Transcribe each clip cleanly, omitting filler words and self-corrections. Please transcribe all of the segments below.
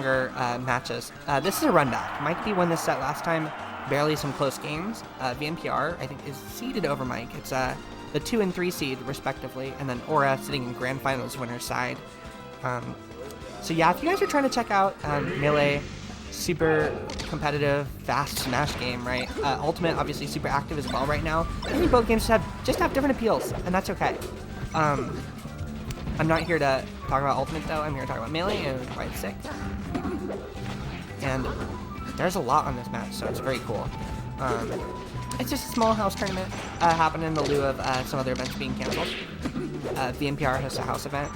longer matches. This is a run back. Myke won this set last time, barely some close games. VMPR, I think, is seeded over Myke. It's the 2 and 3 seed, respectively, and then Aura sitting in Grand Finals winner's side. So yeah, if you guys are trying to check out Melee, super competitive, fast Smash game, right? Ultimate, obviously super active as well right now. I think both games just have different appeals, and that's okay. I'm not here to talk about Ultimate, though. I'm here to talk about Melee, and why it's sick. And there's a lot on this match, so it's very cool. It's just a small house tournament happening in the lieu of some other events being canceled. VMPR hosts a house event,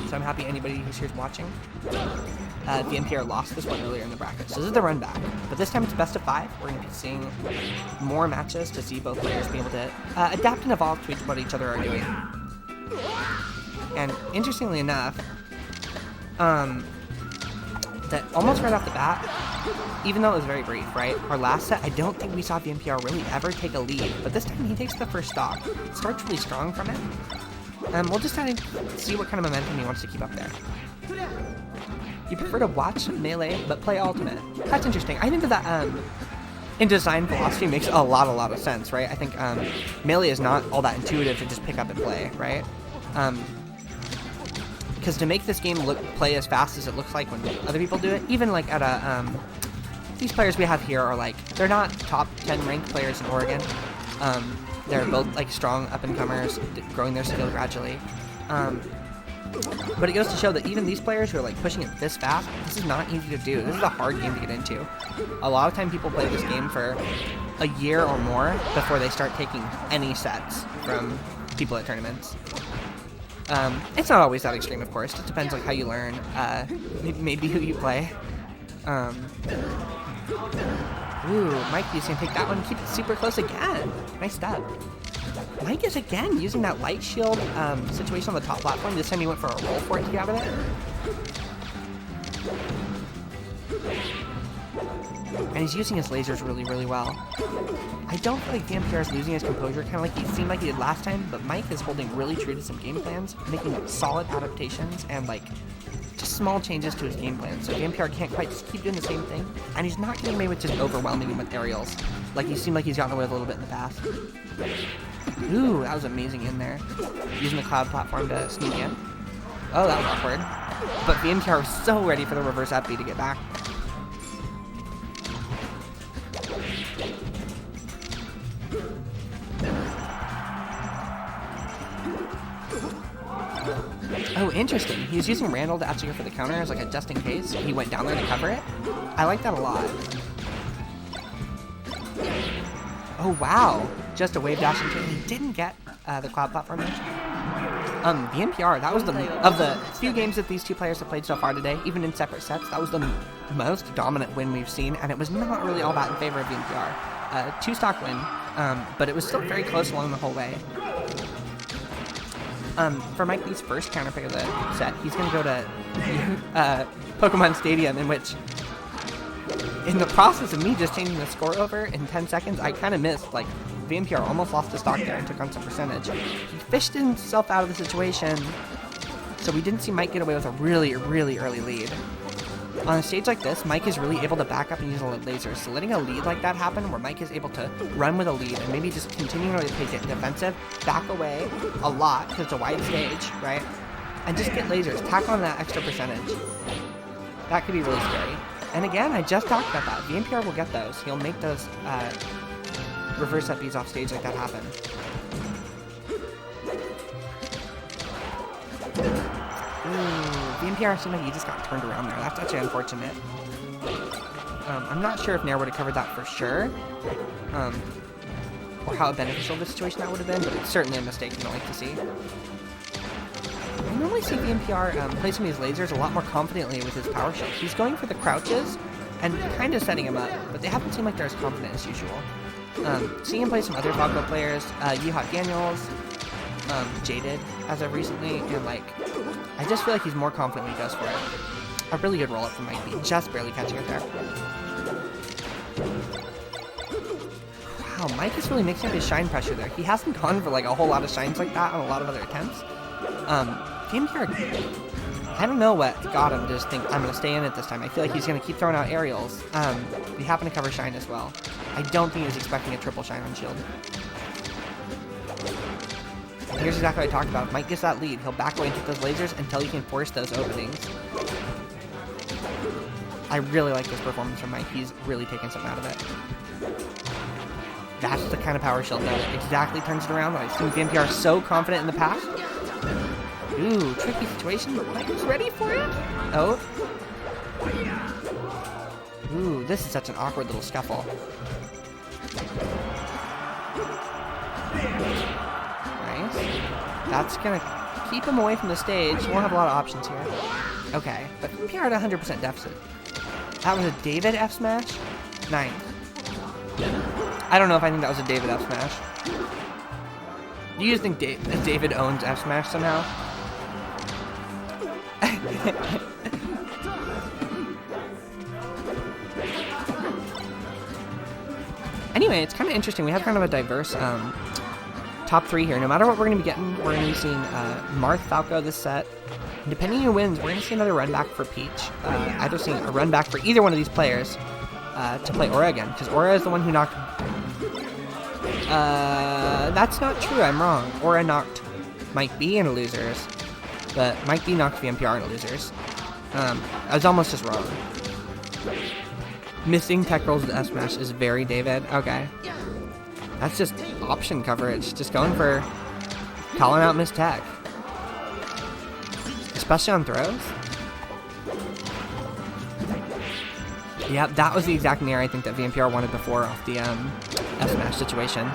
so I'm happy anybody who's here is watching. VMPR lost this one earlier in the bracket, so this is the run back. But this time it's best of 5. We're going to be seeing more matches to see both players be able to adapt and evolve to what each other are doing. And interestingly enough, that almost right off the bat, even though it was very brief, right? Our last set, I don't think we saw VMPR really ever take a lead, but this time he takes the first stock. Starts really strong from it. We'll just kind of see what kind of momentum he wants to keep up there. You prefer to watch Melee, but play Ultimate. That's interesting. I think that in design philosophy makes a lot of sense, right? I think Melee is not all that intuitive to just pick up and play, right? Because to make this game play as fast as it looks like when other people do it, even like at a these players we have here are like, they're not top 10 ranked players in Oregon. They're both like strong up-and-comers, growing their skill gradually. But it goes to show that even these players who are like pushing it this fast, this is not easy to do. This is a hard game to get into. A lot of time people play this game for a year or more before they start taking any sets from people at tournaments. It's not always that extreme, of course. It just depends like how you learn, maybe who you play. Ooh, Myke is going to take that one and keep it super close again. Nice step. Myke is again using that light shield situation on the top platform. This time he went for a roll for it to get out of it. And he's using his lasers really well. I don't feel like VMPR is losing his composure, kind of like he seemed like he did last time, but Myke is holding really true to some game plans, making solid adaptations and like just small changes to his game plan. So VMPR can't quite just keep doing the same thing, and he's not getting away with just overwhelming him with aerials, like he seemed like he's gotten away with a little bit in the past. Ooh, that was amazing in there. Using the cloud platform to sneak in. Oh, that was awkward. But VMPR was so ready for the reverse up B to get back. Oh, interesting. He was using Randall to actually go for the counter as like a just in case. He went down there to cover it. I like that a lot. Oh, wow. Just a wave dash into it. He didn't get the cloud platform dash. VMPR, that was of the few games that these two players have played so far today, even in separate sets, that was the most dominant win we've seen, and it was not really all that in favor of VMPR. 2-stock win, but it was still very close along the whole way. For Myke's first counter pick of the set, he's going to go to Pokemon Stadium, in which, in the process of me just changing the score over in 10 seconds, I kind of missed. Like, VMPR almost lost a stock there and took on some percentage. He fished himself out of the situation, so we didn't see Myke get away with a really early lead. On a stage like this, Myke is really able to back up and use a lasers, so letting a lead like that happen, where Myke is able to run with a lead and maybe just continuing to take it defensive, back away a lot because it's a wide stage, right? And just get lasers, tack on that extra percentage. That could be really scary. And again, I just talked about that. VMPR will get those. He'll make those reverse up Bs off stage like that happen. Ooh, VMPR seemed like he just got turned around there. That's actually unfortunate. I'm not sure if Nair would have covered that for sure, or how beneficial the situation that would have been, but it's certainly a mistake you don't like to see. I normally see VMPR placing these lasers a lot more confidently with his power shield. He's going for the crouches and kind of setting him up, but they haven't seemed like they're as confident as usual. Seeing him play some other Falco players, Yeehawk Daniels, Jaded as of recently, and like, I just feel like he's more confident when he goes for it. A really good roll-up from Myke, just barely catching it there. Wow, Myke is really mixing up his shine pressure there. He hasn't gone for like a whole lot of shines like that on a lot of other attempts. VMPR I don't know what got him to just think, I'm going to stay in it this time. I feel like he's going to keep throwing out aerials. We happen to cover Shine as well. I don't think he was expecting a triple Shine on shield. And here's exactly what I talked about. If Myke gets that lead, he'll back away and take those lasers until he can force those openings. I really like this performance from Myke. He's really taking something out of it. That's the kind of power shield that exactly turns it around. I've seen VMPR so confident in the past. Ooh, tricky situation, but Myke is ready for it. Oh. Ooh, this is such an awkward little scuffle. Nice. That's gonna keep him away from the stage. You won't have a lot of options here. Okay, but VMPR at 100% deficit. That was a David F smash? Nice. I don't know if I think that was a David F smash. Do you just think David owns F smash somehow? Anyway, it's kind of interesting. We have kind of a diverse top 3 here. No matter what we're going to be getting, we're going to be seeing Marth, Falco this set. And depending on who wins, we're going to see another run back for Peach. Either seeing a run back for either one of these players to play Aura again. Because Aura is the one who knocked... that's not true. I'm wrong. Aura knocked Myke B into losers. But Myke B knocked VMPR into losers. I was almost just wrong. Missing tech rolls with S smash is very David. Okay. That's just option coverage. Just going for calling out Miss Tech. Especially on throws. Yep, that was the exact nair I think that VMPR wanted before off the S smash situation.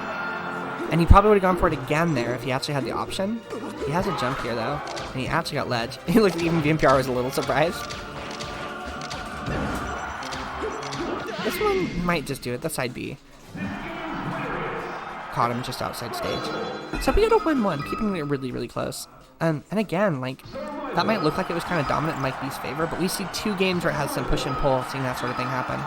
And he probably would have gone for it again there if he actually had the option. He has a jump here though, and he actually got ledge. He looked, even VMPR was a little surprised. This one might just do it. That's side B. Caught him just outside stage. So we got a 1-1, keeping it really, really close. And again, like, that might look like it was kind of dominant in Myke B's favor, but we see 2 games where it has some push and pull, seeing that sort of thing happen.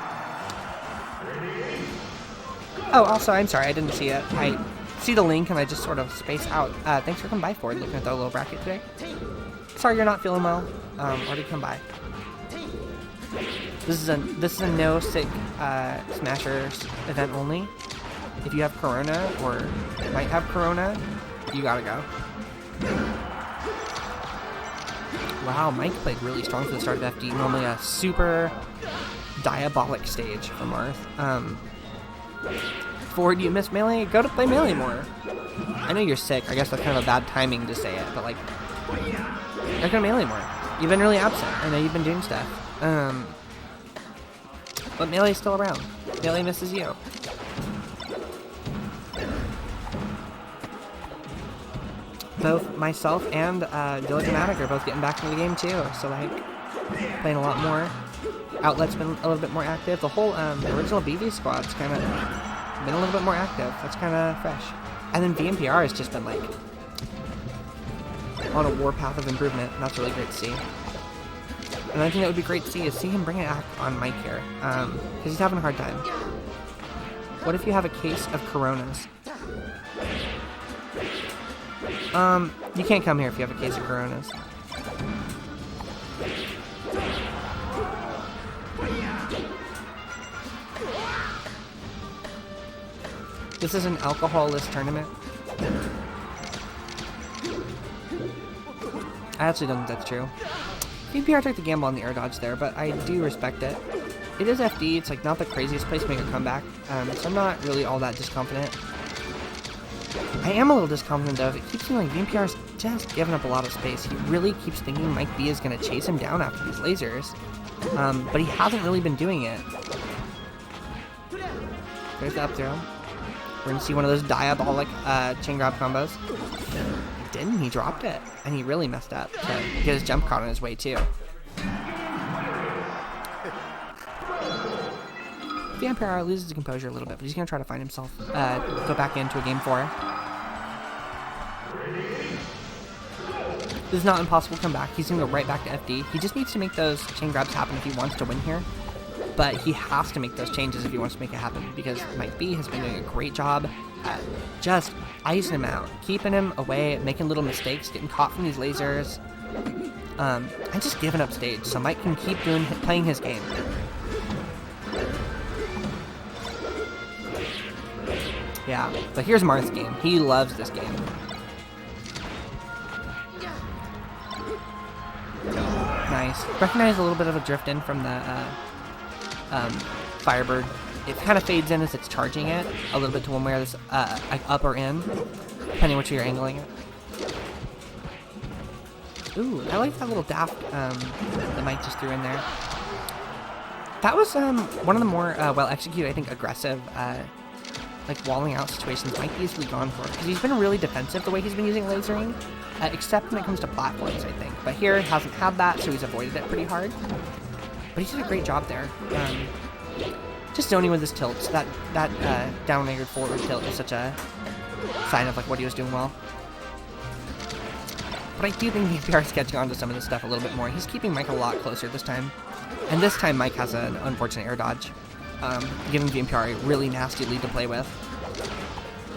Oh, also, I'm sorry, I didn't see it. I see the link and I just sort of space out. Thanks for coming by, Ford, looking at the little bracket today. Sorry you're not feeling well. Already come by. This is a no sick Smashers event only. If you have Corona or might have Corona, you gotta go. Wow, Myke played really strong for the start of FD. Normally a super diabolic stage for Marth. Ford, you miss Melee? Go to play Melee more. I know you're sick. I guess that's kind of a bad timing to say it, but like, go to Melee more. You've been really absent. I know you've been doing stuff. But Melee's still around. Melee misses you. Both myself and Dilogimatic are both getting back into the game too, so like, playing a lot more. Outlet's been a little bit more active. The whole original BV squad's kind of been a little bit more active. That's kind of fresh. And then VMPR has just been like on a warpath of improvement, and that's really great to see. And I think that would be great to see is see him bring it back on Myke here, because he's having a hard time. What if you have a case of Coronas? You can't come here if you have a case of Coronas. This is an alcohol-less tournament. I actually don't think that's true. VMPR took the gamble on the air dodge there, but I do respect it. It is FD, it's like not the craziest place to make a comeback, so I'm not really all that disconfident. I am a little disconfident though. It keeps seeming like VMPR's just giving up a lot of space. He really keeps thinking Myke B is going to chase him down after these lasers, but he hasn't really been doing it. There's the up throw. We're going to see one of those diabolic chain grab combos. He didn't, he dropped it, and he really messed up to get his jump caught on his way too. VMPR loses his composure a little bit, but he's going to try to find himself, go back into a game 4. This is not impossible to come back. He's going to go right back to FD. He just needs to make those chain grabs happen if he wants to win here. But he has to make those changes if he wants to make it happen, because Myke B has been doing a great job at just icing him out, keeping him away, making little mistakes, getting caught from these lasers. and just giving up stage so Myke can keep playing his game. Yeah, but here's Marth's game. He loves this game. Nice. Recognize a little bit of a drift in from the Firebird. It kind of fades in as it's charging it a little bit to one way or this like up or in, depending which way you're angling it. Ooh, I like that little daft that Myke just threw in there. That was one of the more well executed, I think, aggressive like walling out situations Myke easily gone for, because he's been really defensive the way he's been using lasering, except when it comes to platforms, I think. But here, he hasn't had that, so he's avoided it pretty hard. But he did a great job there. Just zoning with his tilts. That down anchored forward tilt is such a sign of like what he was doing well. But I do think VMPR is catching on to some of this stuff a little bit more. He's keeping Myke a lot closer this time. And this time Myke has an unfortunate air dodge, giving VMPR a really nasty lead to play with.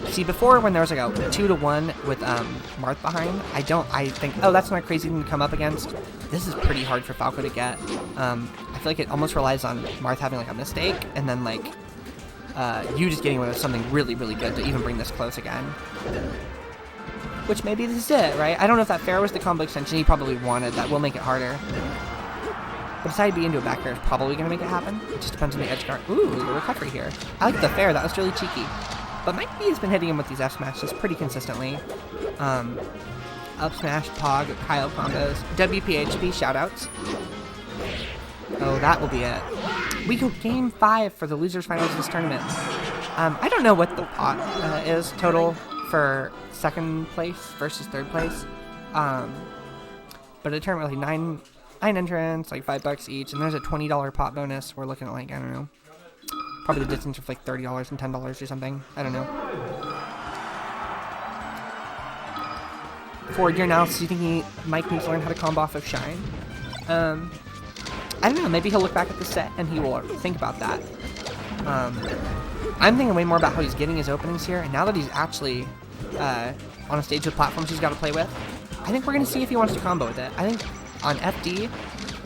See, before when there was like a 2-to-1 with Marth behind, I think, oh, that's not a crazy thing to come up against. This is pretty hard for Falco to get. I feel like it almost relies on Marth having like a mistake, and then like you just getting away with something really, really good to even bring this close again. Which maybe this is it, right? I don't know if that fair was the combo extension he probably wanted. That will make it harder. But side B into a back air is probably going to make it happen. It just depends on the edge guard. Ooh, the recovery here. I like the fair. That was really cheeky. But Myke has been hitting him with these F smashes pretty consistently. Up smash, Pog, Kyle combos, WPHP shoutouts. Oh, that will be it. We go game 5 for the losers finals of this tournament. I don't know what the pot is total for second place versus third place. But a tournament with like 9 entrants, like $5 each, and there's a $20 pot bonus. We're looking at like, I don't know, probably the distance of like $30 and $10 or something. I don't know. For your analysis, you think Myke needs to learn how to combo off of Shine? I don't know. Maybe he'll look back at the set and he will think about that. I'm thinking way more about how he's getting his openings here, and now that he's actually on a stage with platforms he's got to play with, I think we're going to see if he wants to combo with it. I think on FD,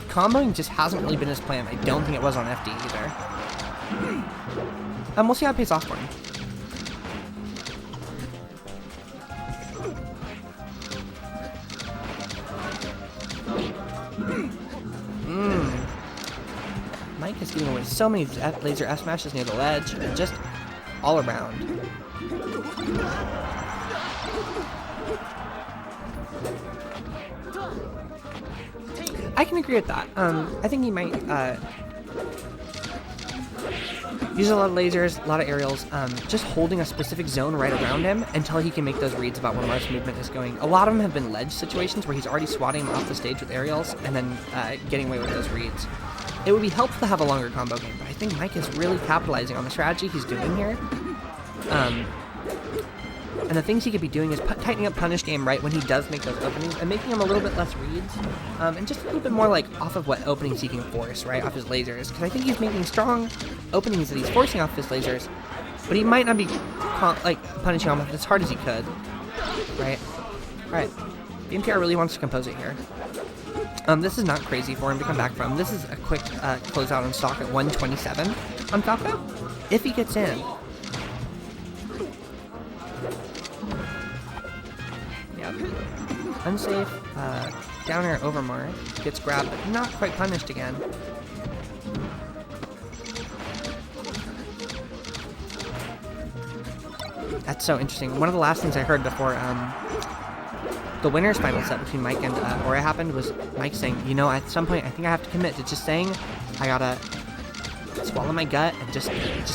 comboing just hasn't really been his plan. I don't think it was on FD either. We'll see how it pays off for him. Myke is getting away with so many laser F smashes near the ledge, and just all around. I can agree with that. I think he might use a lot of lasers, a lot of aerials, just holding a specific zone right around him until he can make those reads about where Marth's movement is going. A lot of them have been ledge situations where he's already swatting him off the stage with aerials and then getting away with those reads. It would be helpful to have a longer combo game, but I think Myke is really capitalizing on the strategy he's doing here. And the things he could be doing is tightening up punish game right when he does make those openings and making him a little bit less reads, and just a little bit more like off of what openings he can force, right, off his lasers. Because I think he's making strong openings that he's forcing off his lasers, but he might not be like punishing them as hard as he could, right? All right, VMPR really wants to compose it here. This is not crazy for him to come back from. This is a quick closeout on stock at 127 on Falco, if he gets in. Yep. Unsafe, down air over Marth, gets grabbed, but not quite punished again. That's so interesting. One of the last things I heard before the winner's final set between Myke and Ora happened was Myke saying, you know, at some point I think I have to commit to just saying I gotta swallow my gut and just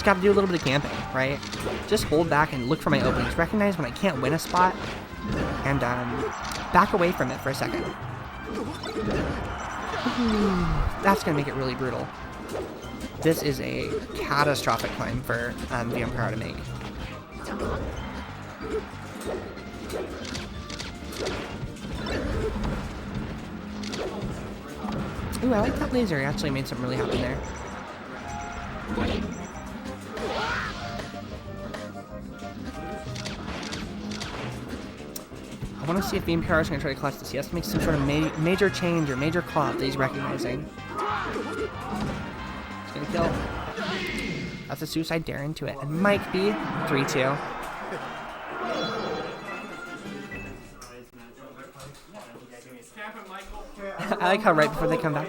gotta do a little bit of camping, right? Just hold back and look for my openings. Recognize when I can't win a spot and back away from it for a second. Ooh, that's gonna make it really brutal. This is a catastrophic climb for VMPR to make. Ooh, I like that laser. It actually made something really happen there. I want to see if VMPR is going to try to clutch this. He has to make some sort of major change or major call that he's recognizing. He's going to kill. That's a suicide dare into it. And Myke B, 3-2. I like how right before they come back.